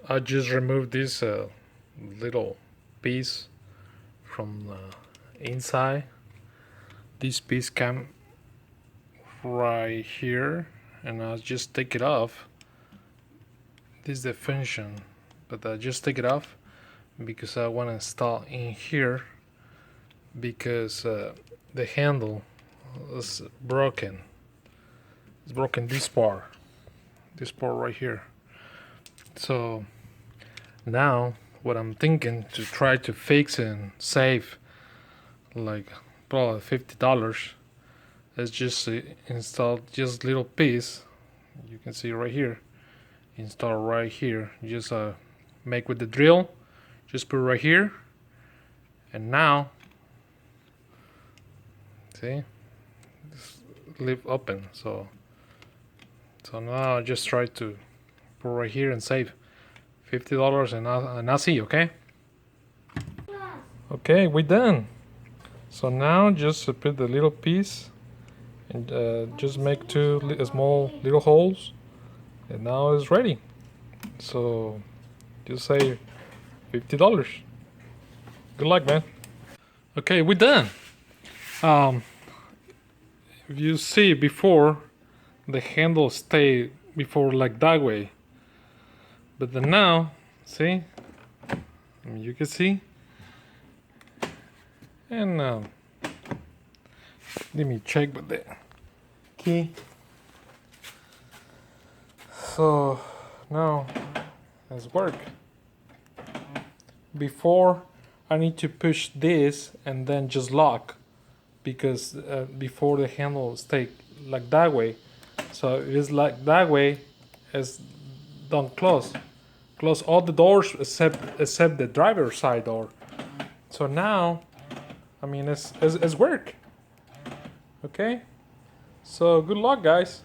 I just removed this little piece from the inside. This piece came right here, and I'll just take it off. This is the function, but I just take it off because I want to install in here because the handle is broken. It's broken this part right here. So now what I'm thinking to try to fix and save like probably $50 is just install just little piece. You can see right here. Install right here. Just make with the drill. Just put right here. And now, see, just leave open. So now I just try to put right here and save $50 and I'll see. Okay. Okay, we're done. So now just put the little piece and just make two small little holes, and now it's ready. So just say $50. Good luck, man. Okay, we're done. If you see before, the handle stayed before like that way, but then now, see, I mean, you can see, and let me check with the key. So now it's work. Before I need to push this and then just lock, because before the handle stay like that way. So it is like that way, is don't close all the doors except the driver's side door. So now, I mean, it's work. Okay, so good luck, guys.